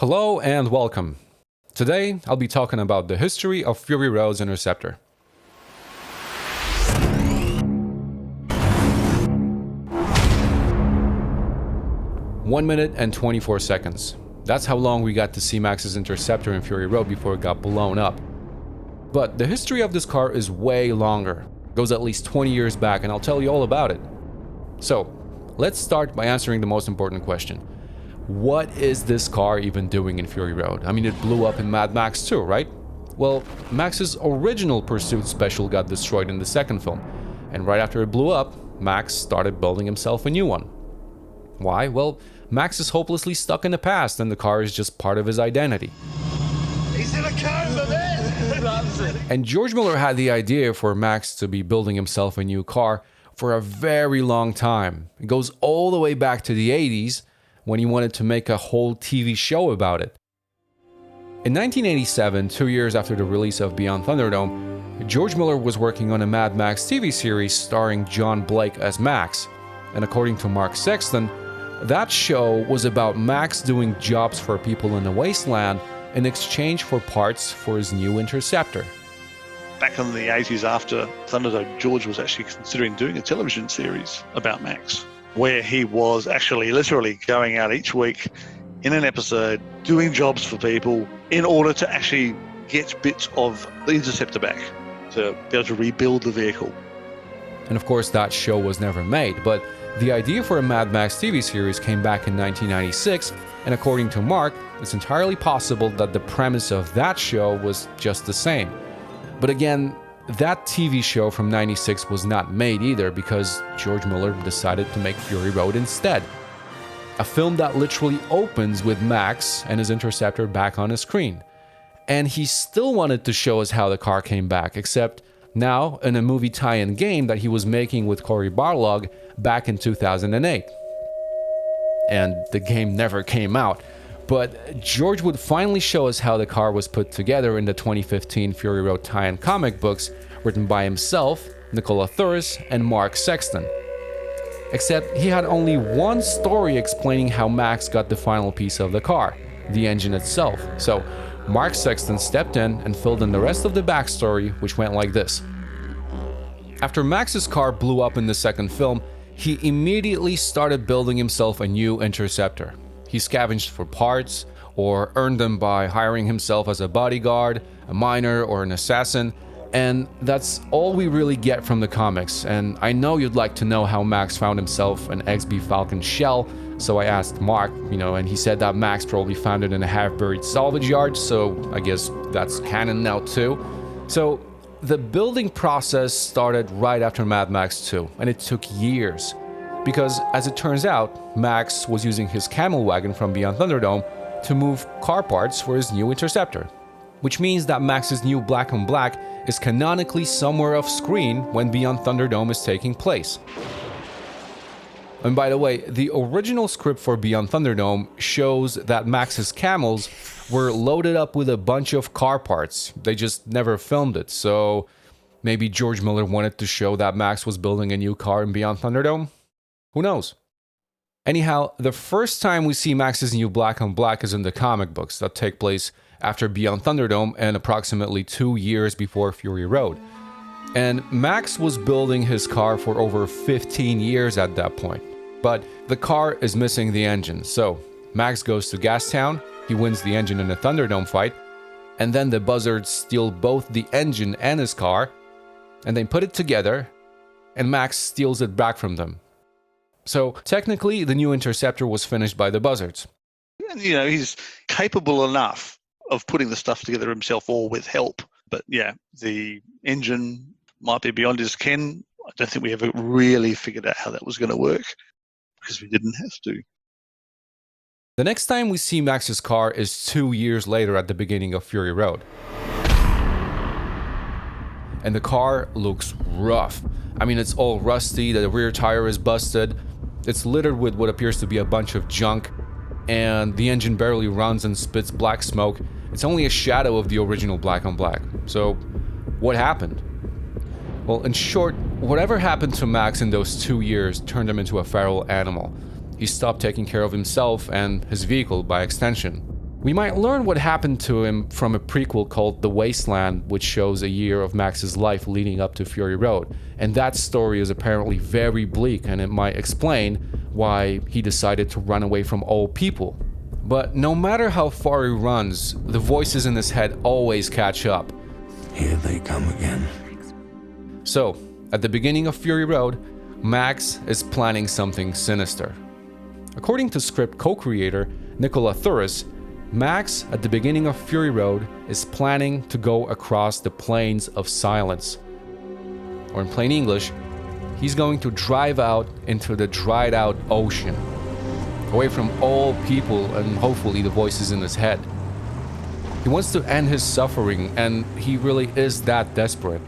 Hello and welcome. Today, I'll be talking about the history of Fury Road's Interceptor. One minute and 24 seconds. That's how long we got to see Max's Interceptor in Fury Road before it got blown up. But the history of this car is way longer. It goes at least 20 years back, and I'll tell you all about it. So, let's start by answering the most important question. What is this car even doing in Fury Road? I mean, it blew up in Mad Max 2, right? Well, Max's original Pursuit Special got destroyed in the second film, and right after it blew up, Max started building himself a new one. Why? Well, Max is hopelessly stuck in the past, and the car is just part of his identity. He's in a coma, man! And George Miller had the idea for Max to be building himself a new car for a very long time. It goes all the way back to the 80s, when he wanted to make a whole TV show about it. In 1987, 2 years after the release of Beyond Thunderdome, George Miller was working on a Mad Max TV series starring John Blake as Max. And according to Mark Sexton, that show was about Max doing jobs for people in the wasteland in exchange for parts for his new Interceptor. Back in the 80s after Thunderdome, George was actually considering doing a television series about Max, where he was actually literally going out each week in an episode, doing jobs for people in order to actually get bits of the Interceptor back, to be able to rebuild the vehicle. And of course, that show was never made, but the idea for a Mad Max TV series came back in 1996, and according to Mark, it's entirely possible that the premise of that show was just the same. But again, that TV show from '96 was not made either because George Miller decided to make Fury Road instead. A film that literally opens with Max and his Interceptor back on his screen. And he still wanted to show us how the car came back, except now in a movie tie-in game that he was making with Cory Barlog back in 2008. And the game never came out. But George would finally show us how the car was put together in the 2015 Fury Road tie-in comic books written by himself, Nicola Thuris, and Mark Sexton. Except he had only one story explaining how Max got the final piece of the car, the engine itself. So Mark Sexton stepped in and filled in the rest of the backstory, which went like this. After Max's car blew up in the second film, he immediately started building himself a new Interceptor. He scavenged for parts, or earned them by hiring himself as a bodyguard, a miner, or an assassin, and that's all we really get from the comics. And I know you'd like to know how Max found himself an XB Falcon shell, so I asked Mark, and he said that Max probably found it in a half-buried salvage yard, so I guess that's canon now too. So the building process started right after Mad Max 2, and it took years. Because, as it turns out, Max was using his camel wagon from Beyond Thunderdome to move car parts for his new Interceptor. Which means that Max's new Black on Black is canonically somewhere off screen when Beyond Thunderdome is taking place. And by the way, the original script for Beyond Thunderdome shows that Max's camels were loaded up with a bunch of car parts. They just never filmed it, so maybe George Miller wanted to show that Max was building a new car in Beyond Thunderdome? Who knows? Anyhow, the first time we see Max's new Black on Black is in the comic books that take place after Beyond Thunderdome and approximately 2 years before Fury Road. And Max was building his car for over 15 years at that point. But the car is missing the engine, so Max goes to Gastown, he wins the engine in a Thunderdome fight, and then the buzzards steal both the engine and his car, and they put it together, and Max steals it back from them. So, technically, the new Interceptor was finished by the buzzards. And, he's capable enough of putting the stuff together himself or with help. But, the engine might be beyond his ken. I don't think we ever really figured out how that was going to work because we didn't have to. The next time we see Max's car is 2 years later at the beginning of Fury Road. And the car looks rough. I mean, it's all rusty, the rear tire is busted, it's littered with what appears to be a bunch of junk, and the engine barely runs and spits black smoke. It's only a shadow of the original Black on Black. So, what happened? Well, in short, whatever happened to Max in those 2 years turned him into a feral animal. He stopped taking care of himself and his vehicle by extension. We might learn what happened to him from a prequel called The Wasteland, which shows a year of Max's life leading up to Fury Road. And that story is apparently very bleak, and it might explain why he decided to run away from all people. But no matter how far he runs, the voices in his head always catch up. Here they come again. So, at the beginning of Fury Road, Max is planning something sinister. According to script co-creator Nicola Thuris, Max, at the beginning of Fury Road, is planning to go across the plains of silence. Or in plain English, he's going to drive out into the dried out ocean, away from all people and hopefully the voices in his head. He wants to end his suffering, and he really is that desperate.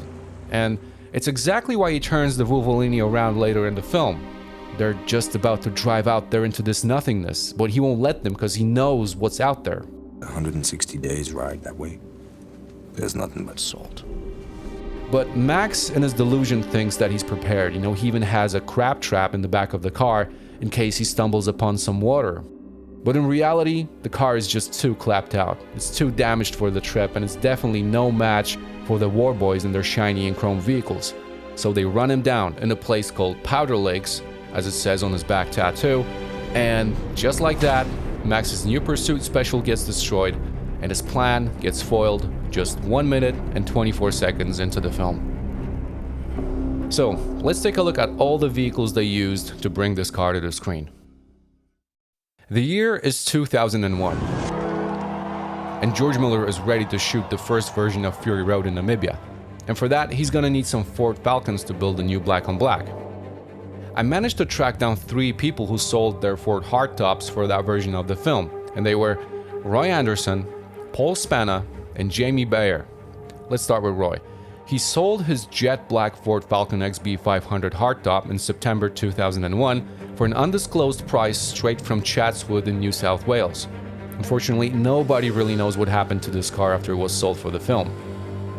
And it's exactly why he turns the Vuvolini around later in the film. They're just about to drive out there into this nothingness, but he won't let them because he knows what's out there. 160 days ride that way. There's nothing but salt. But Max, in his delusion, thinks that he's prepared. He even has a crab trap in the back of the car in case he stumbles upon some water. But in reality, the car is just too clapped out. It's too damaged for the trip, and it's definitely no match for the war boys in their shiny and chrome vehicles. So they run him down in a place called Powder Lakes, as it says on his back tattoo, and just like that, Max's new pursuit special gets destroyed, and his plan gets foiled just 1 minute and 24 seconds into the film. So, let's take a look at all the vehicles they used to bring this car to the screen. The year is 2001, and George Miller is ready to shoot the first version of Fury Road in Namibia, and for that he's gonna need some Ford Falcons to build the new black on black. I managed to track down 3 people who sold their Ford hardtops for that version of the film, and they were Roy Anderson, Paul Spanna, and Jamie Bayer. Let's start with Roy. He sold his jet black Ford Falcon XB500 hardtop in September 2001 for an undisclosed price straight from Chatswood in New South Wales. Unfortunately, nobody really knows what happened to this car after it was sold for the film.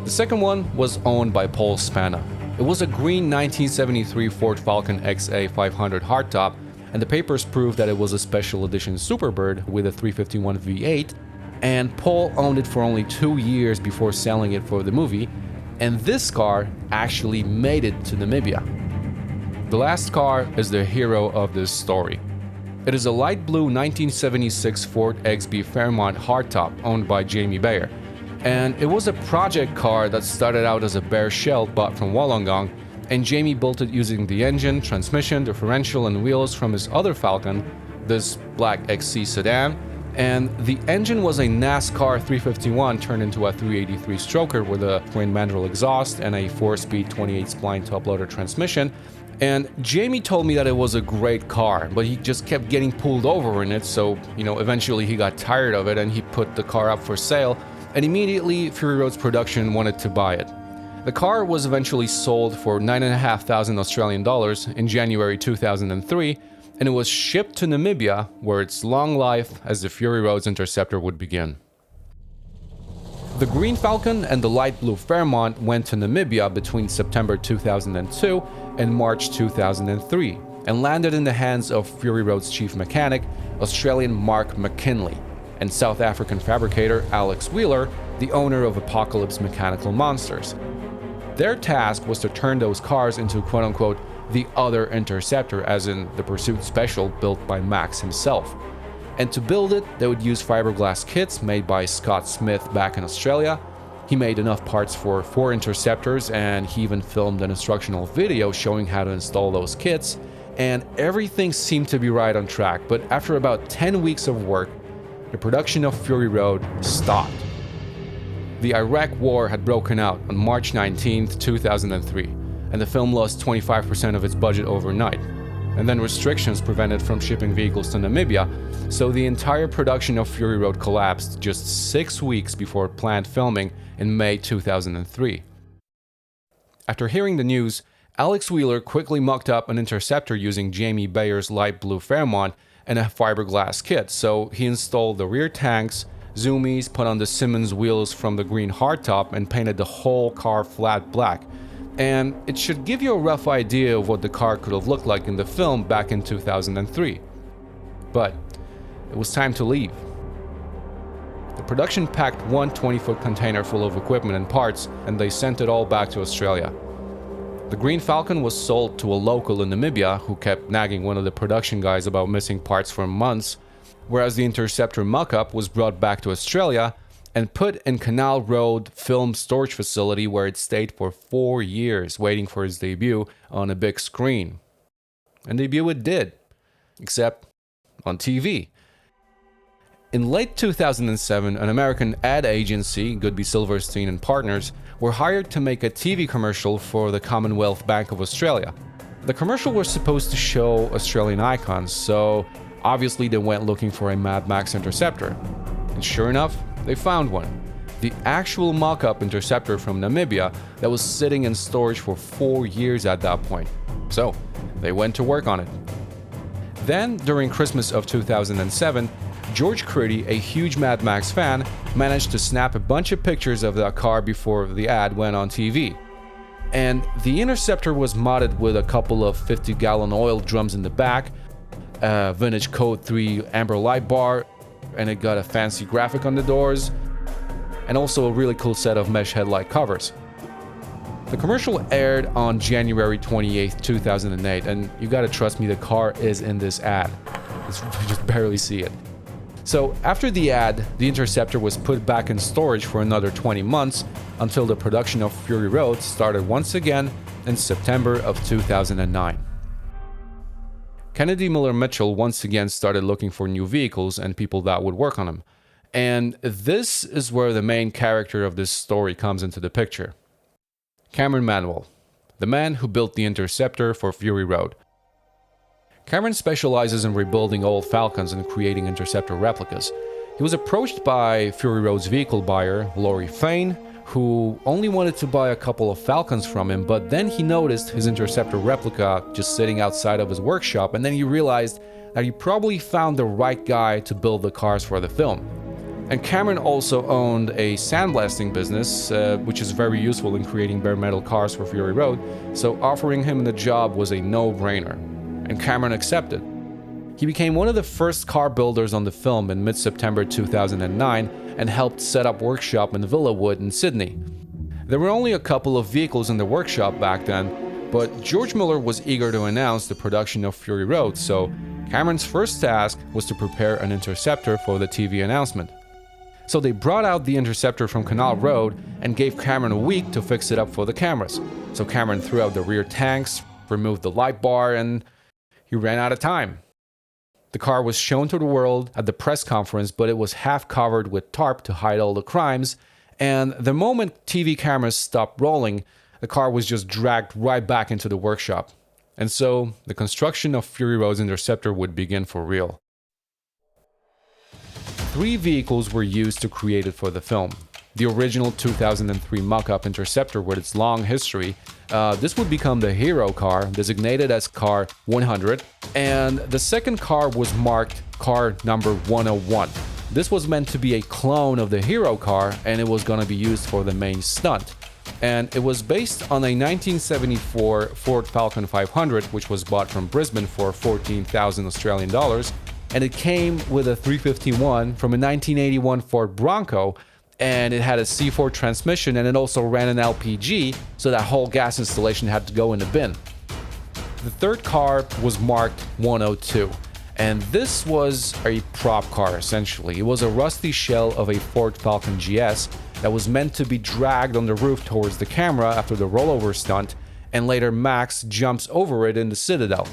The second one was owned by Paul Spanna. It was a green 1973 Ford Falcon XA500 hardtop, and the papers proved that it was a special edition Superbird with a 351 V8, and Paul owned it for only 2 years before selling it for the movie, and this car actually made it to Namibia. The last car is the hero of this story. It is a light blue 1976 Ford XB Fairmont hardtop owned by Jamie Bayer. And it was a project car that started out as a bare shell bought from Wollongong, and Jamie built it using the engine, transmission, differential, and wheels from his other Falcon, this black XC sedan, and the engine was a NASCAR 351 turned into a 383 stroker with a twin manual exhaust and a 4-speed 28-spline top-loader transmission. And Jamie told me that it was a great car, but he just kept getting pulled over in it, so, eventually he got tired of it and he put the car up for sale, and immediately Fury Road's production wanted to buy it. The car was eventually sold for $9,500 Australian dollars in January 2003, and it was shipped to Namibia, where its long life as the Fury Road's Interceptor would begin. The Green Falcon and the light blue Fairmont went to Namibia between September 2002 and March 2003, and landed in the hands of Fury Road's chief mechanic, Australian Mark McKinley, and South African fabricator Alex Wheeler, the owner of Apocalypse Mechanical Monsters. Their task was to turn those cars into quote-unquote the other Interceptor, as in the Pursuit Special built by Max himself. And to build it, they would use fiberglass kits made by Scott Smith back in Australia. He made enough parts for 4 Interceptors, and he even filmed an instructional video showing how to install those kits, and everything seemed to be right on track. But after about 10 weeks of work, the production of Fury Road stopped. The Iraq War had broken out on March 19, 2003, and the film lost 25% of its budget overnight. And then restrictions prevented from shipping vehicles to Namibia, so the entire production of Fury Road collapsed just 6 weeks before planned filming in May 2003. After hearing the news, Alex Wheeler quickly mocked up an Interceptor using Jamie Bayer's light blue Fairmont and a fiberglass kit, so he installed the rear tanks, zoomies, put on the Simmons wheels from the green hardtop, and painted the whole car flat black. And it should give you a rough idea of what the car could have looked like in the film back in 2003. But it was time to leave. The production packed one 20-foot container full of equipment and parts, and they sent it all back to Australia. The Green Falcon was sold to a local in Namibia who kept nagging one of the production guys about missing parts for months, whereas the Interceptor mock-up was brought back to Australia and put in Canal Road film storage facility where it stayed for 4 years waiting for its debut on a big screen. And debut it did, except on TV. In late 2007, an American ad agency, Goodby Silverstein and Partners, were hired to make a TV commercial for the Commonwealth Bank of Australia. The commercial was supposed to show Australian icons, so obviously they went looking for a Mad Max Interceptor. And sure enough, they found one. The actual mock-up Interceptor from Namibia that was sitting in storage for 4 years at that point. So, they went to work on it. Then, during Christmas of 2007, George Critty, a huge Mad Max fan, managed to snap a bunch of pictures of that car before the ad went on TV. And the Interceptor was modded with a couple of 50-gallon oil drums in the back, a vintage Code 3 amber light bar, and it got a fancy graphic on the doors, and also a really cool set of mesh headlight covers. The commercial aired on January 28, 2008, and you gotta trust me, the car is in this ad. You just barely see it. So after the ad, the Interceptor was put back in storage for another 20 months until the production of Fury Road started once again in September of 2009. Kennedy Miller Mitchell once again started looking for new vehicles and people that would work on them. And this is where the main character of this story comes into the picture. Cameron Manewell, the man who built the Interceptor for Fury Road. Cameron specializes in rebuilding old Falcons and creating Interceptor replicas. He was approached by Fury Road's vehicle buyer, Laurie Fain, who only wanted to buy a couple of Falcons from him, but then he noticed his Interceptor replica just sitting outside of his workshop, and then he realized that he probably found the right guy to build the cars for the film. And Cameron also owned a sandblasting business, which is very useful in creating bare metal cars for Fury Road, so offering him the job was a no-brainer. And Cameron accepted. He became one of the first car builders on the film in mid-September 2009 and helped set up workshop in Villawood in Sydney. There were only a couple of vehicles in the workshop back then, but George Miller was eager to announce the production of Fury Road, so Cameron's first task was to prepare an Interceptor for the TV announcement. So they brought out the Interceptor from Canal Road and gave Cameron a week to fix it up for the cameras. So Cameron threw out the rear tanks, removed the light bar, and he ran out of time. The car was shown to the world at the press conference, but it was half covered with tarp to hide all the crimes, and the moment TV cameras stopped rolling, the car was just dragged right back into the workshop. And so, the construction of Fury Road's Interceptor would begin for real. 3 vehicles were used to create it for the film. The original 2003 mock-up Interceptor with its long history, this would become the hero car, designated as car 100, and the second car was marked car number 101. This was meant to be a clone of the hero car, and it was going to be used for the main stunt. And it was based on a 1974 Ford Falcon 500, which was bought from Brisbane for 14,000 Australian dollars, and it came with a 351 from a 1981 Ford Bronco, and it had a C4 transmission, and it also ran an LPG, so that whole gas installation had to go in the bin. The third car was marked 102, and this was a prop car essentially. It was a rusty shell of a Ford Falcon GS that was meant to be dragged on the roof towards the camera after the rollover stunt, and later Max jumps over it in the Citadel.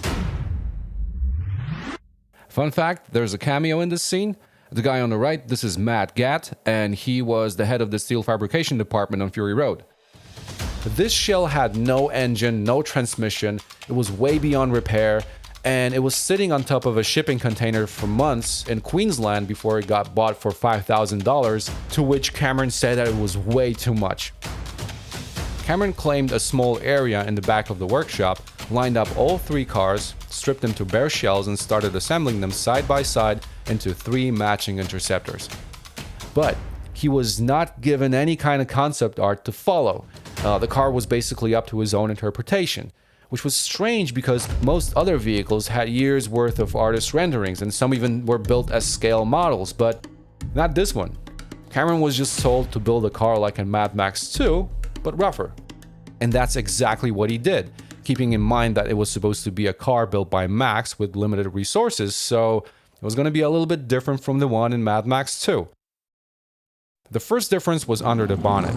Fun fact, there's a cameo in this scene. The guy on the right, this is Matt Gatt, and he was the head of the steel fabrication department on Fury Road. This shell had no engine, no transmission, it was way beyond repair, and it was sitting on top of a shipping container for months in Queensland before it got bought for $5,000, to which Cameron said that it was way too much. Cameron claimed a small area in the back of the workshop, lined up all 3 cars, stripped them to bare shells, and started assembling them side by side into 3 matching Interceptors. But he was not given any kind of concept art to follow. The car was basically up to his own interpretation, which was strange because most other vehicles had years worth of artist renderings, and some even were built as scale models, but not this one. Cameron was just told to build a car like in Mad Max 2, but rougher. And that's exactly what he did, keeping in mind that it was supposed to be a car built by Max with limited resources, so it was going to be a little bit different from the one in Mad Max 2. The first difference was under the bonnet.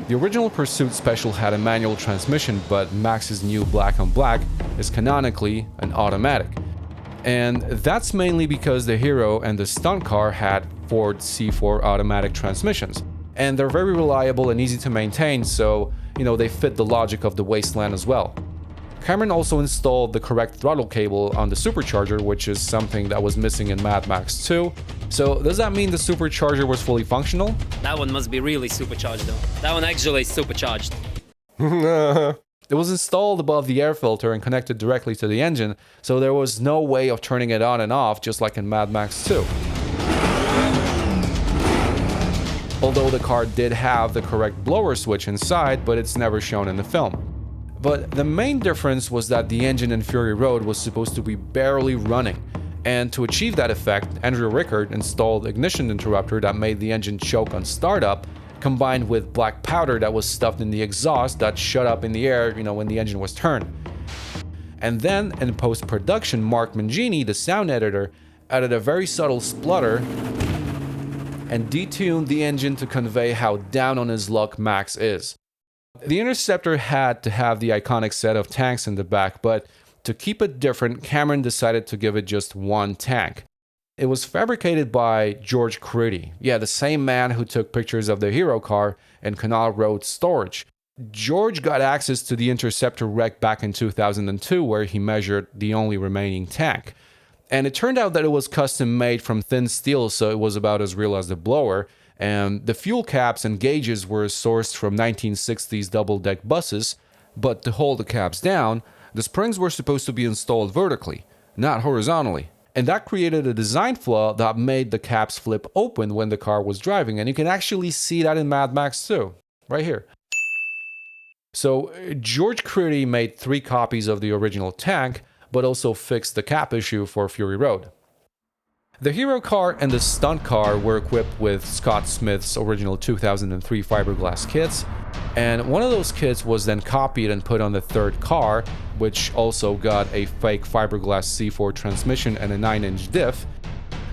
The original Pursuit Special had a manual transmission, but Max's new Black on Black is canonically an automatic. And that's mainly because the Hero and the Stunt car had Ford C4 automatic transmissions. And they're very reliable and easy to maintain, so, they fit the logic of the Wasteland as well. Cameron also installed the correct throttle cable on the supercharger, which is something that was missing in Mad Max 2. So does that mean the supercharger was fully functional? That one must be really supercharged though. That one actually is supercharged. It was installed above the air filter and connected directly to the engine, so there was no way of turning it on and off, just like in Mad Max 2. Although the car did have the correct blower switch inside, but it's never shown in the film. But the main difference was that the engine in Fury Road was supposed to be barely running, and to achieve that effect, Andrew Rickard installed ignition interrupter that made the engine choke on startup, combined with black powder that was stuffed in the exhaust that shut up in the air, when the engine was turned. And then, in post-production, Mark Mangini, the sound editor, added a very subtle splutter and detuned the engine to convey how down on his luck Max is. The Interceptor had to have the iconic set of tanks in the back, but to keep it different, Cameron decided to give it just one tank. It was fabricated by George Critty, the same man who took pictures of the Hero car in Canal Road storage. George got access to the Interceptor wreck back in 2002, where he measured the only remaining tank. And it turned out that it was custom made from thin steel, so it was about as real as the blower. And the fuel caps and gauges were sourced from 1960s double-deck buses, but to hold the caps down, the springs were supposed to be installed vertically, not horizontally. And that created a design flaw that made the caps flip open when the car was driving, and you can actually see that in Mad Max 2, right here. So George Critty made 3 copies of the original tank, but also fixed the cap issue for Fury Road. The Hero car and the Stunt car were equipped with Scott Smith's original 2003 fiberglass kits, and one of those kits was then copied and put on the third car, which also got a fake fiberglass C4 transmission and a 9-inch diff.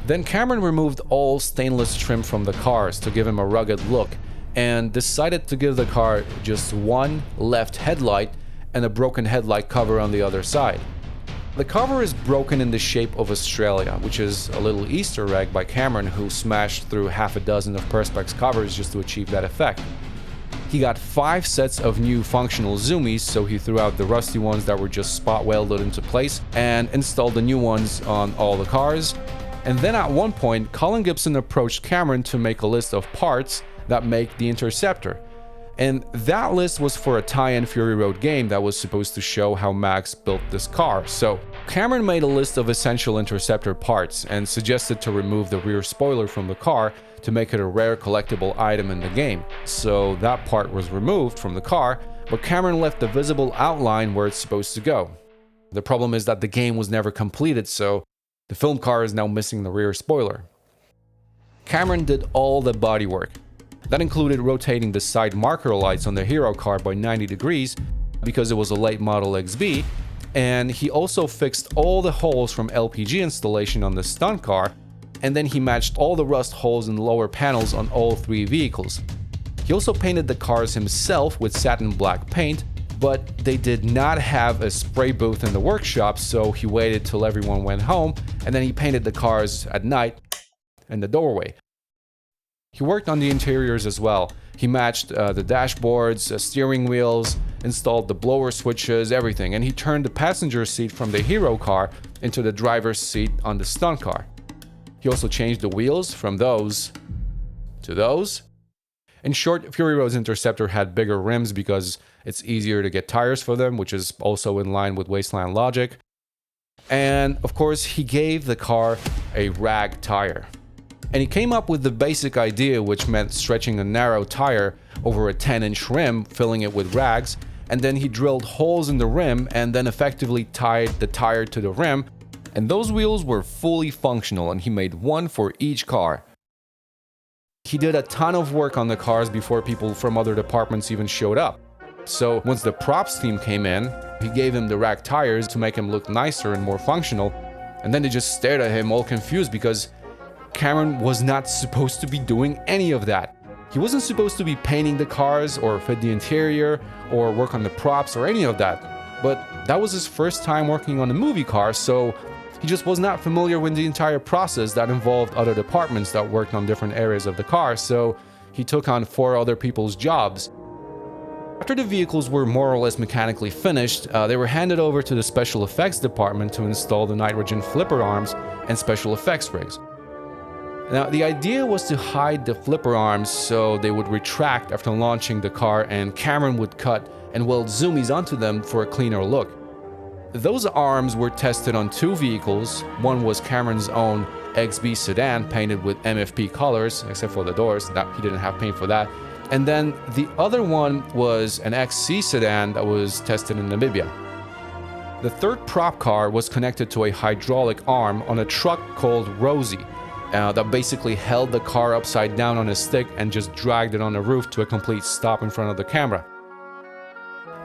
Then Cameron removed all stainless trim from the cars to give him a rugged look, and decided to give the car just one left headlight and a broken headlight cover on the other side. The cover is broken in the shape of Australia, which is a little Easter egg by Cameron, who smashed through half a dozen of Perspex covers just to achieve that effect. He got 5 sets of new functional zoomies, so he threw out the rusty ones that were just spot welded into place and installed the new ones on all the cars. And then at one point, Colin Gibson approached Cameron to make a list of parts that make the Interceptor. And that list was for a tie-in Fury Road game that was supposed to show how Max built this car. So Cameron made a list of essential Interceptor parts and suggested to remove the rear spoiler from the car to make it a rare collectible item in the game. So that part was removed from the car, but Cameron left the visible outline where it's supposed to go. The problem is that the game was never completed, so the film car is now missing the rear spoiler. Cameron did all the bodywork. That included rotating the side marker lights on the Hero car by 90 degrees because it was a late model XB, and he also fixed all the holes from LPG installation on the Stunt car, and then he matched all the rust holes in the lower panels on all 3 vehicles. He also painted the cars himself with satin black paint, but they did not have a spray booth in the workshop, so he waited till everyone went home, and then he painted the cars at night in the doorway. He worked on the interiors as well. He matched the dashboards, steering wheels, installed the blower switches, everything, and he turned the passenger seat from the Hero car into the driver's seat on the Stunt car. He also changed the wheels from those to those. In short, Fury Road's Interceptor had bigger rims because it's easier to get tires for them, which is also in line with Wasteland logic. And of course, he gave the car a rag tire. And he came up with the basic idea, which meant stretching a narrow tire over a 10-inch rim, filling it with rags, and then he drilled holes in the rim and then effectively tied the tire to the rim, and those wheels were fully functional, and he made one for each car. He did a ton of work on the cars before people from other departments even showed up. So once the props team came in, he gave him the rack tires to make him look nicer and more functional, and then they just stared at him all confused because Cameron was not supposed to be doing any of that. He wasn't supposed to be painting the cars or fit the interior or work on the props or any of that. But that was his first time working on a movie car, so he just was not familiar with the entire process that involved other departments that worked on different areas of the car, so he took on 4 other people's jobs. After the vehicles were more or less mechanically finished, they were handed over to the special effects department to install the nitrogen flipper arms and special effects rigs. Now, the idea was to hide the flipper arms so they would retract after launching the car and Cameron would cut and weld zoomies onto them for a cleaner look. Those arms were tested on 2 vehicles. One was Cameron's own XB sedan painted with MFP colors, except for the doors, that he didn't have paint for that. And then the other one was an XC sedan that was tested in Namibia. The third prop car was connected to a hydraulic arm on a truck called Rosie that basically held the car upside down on a stick and just dragged it on the roof to a complete stop in front of the camera.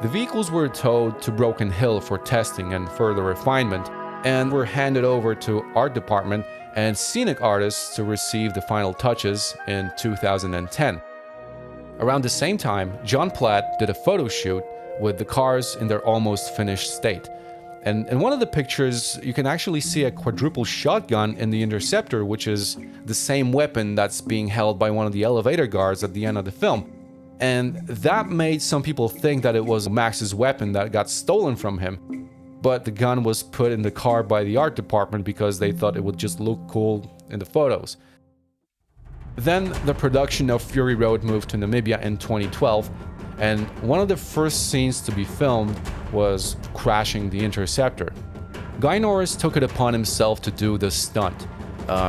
The vehicles were towed to Broken Hill for testing and further refinement, and were handed over to art department and scenic artists to receive the final touches in 2010. Around the same time, John Platt did a photo shoot with the cars in their almost finished state. And in one of the pictures, you can actually see a quadruple shotgun in the Interceptor, which is the same weapon that's being held by one of the elevator guards at the end of the film. And that made some people think that it was Max's weapon that got stolen from him. But the gun was put in the car by the art department because they thought it would just look cool in the photos. Then the production of Fury Road moved to Namibia in 2012, and one of the first scenes to be filmed was crashing the Interceptor. Guy Norris took it upon himself to do the stunt.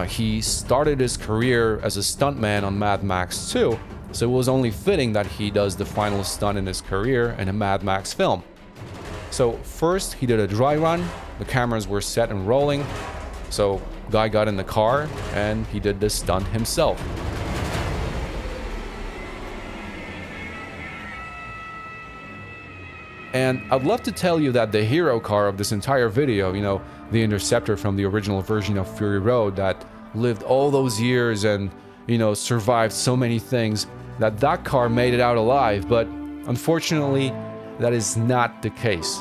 He started his career as a stuntman on Mad Max 2, so it was only fitting that he does the final stunt in his career in a Mad Max film. So first he did a dry run, the cameras were set and rolling, so Guy got in the car and he did the stunt himself. And I'd love to tell you that the hero car of this entire video, you know, the Interceptor from the original version of Fury Road that lived all those years and, you know, survived so many things, that car made it out alive, but unfortunately, that is not the case.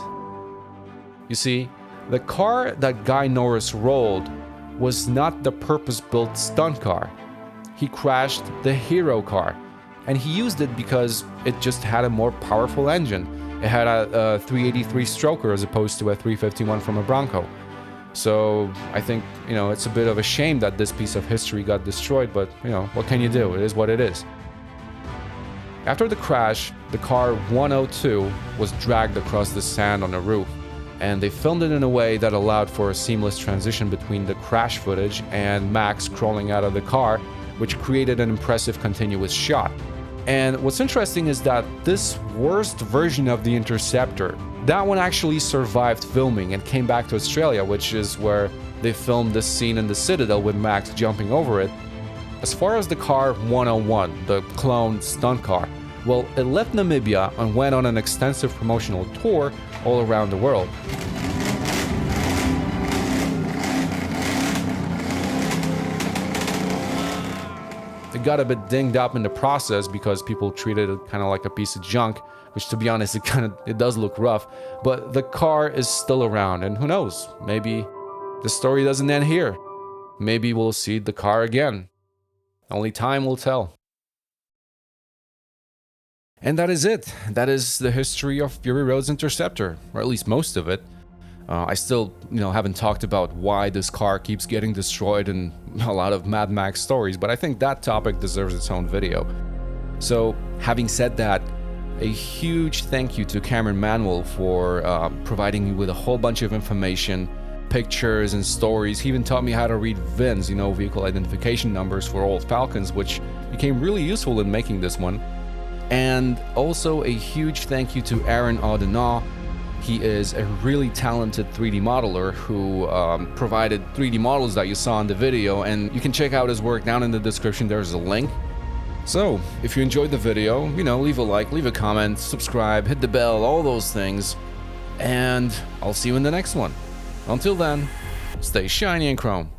You see, the car that Guy Norris rolled was not the purpose-built stunt car. He crashed the hero car, and he used it because it just had a more powerful engine. It had a 383 stroker as opposed to a 351 from a Bronco. So I think, you know, it's a bit of a shame that this piece of history got destroyed, but, you know, what can you do? It is what it is. After the crash, the car 102 was dragged across the sand on the roof, and they filmed it in a way that allowed for a seamless transition between the crash footage and Max crawling out of the car, which created an impressive continuous shot. And what's interesting is that this worst version of the Interceptor, that one actually survived filming and came back to Australia, which is where they filmed this scene in the Citadel with Max jumping over it. As far as the car 101, the clone stunt car, well, it left Namibia and went on an extensive promotional tour all around the world. It got a bit dinged up in the process because people treated it kind of like a piece of junk, which, to be honest, it does look rough, but the car is still around, and who knows, maybe the story doesn't end here. Maybe we'll see the car again. Only time will tell. And that is it. That is the history of Fury Road's Interceptor, or at least most of it. I still, haven't talked about why this car keeps getting destroyed in a lot of Mad Max stories, but I think that topic deserves its own video. So, having said that, a huge thank you to Cameron Manewell for providing me with a whole bunch of information, pictures and stories. He even taught me how to read VINs, vehicle identification numbers for old Falcons, which became really useful in making this one. And also a huge thank you to Aaron Audinaw. He is a really talented 3D modeler who provided 3D models that you saw in the video, and you can check out his work down in the description. There's a link. So, if you enjoyed the video, leave a like, leave a comment, subscribe, hit the bell, all those things, and I'll see you in the next one. Until then, stay shiny and chrome.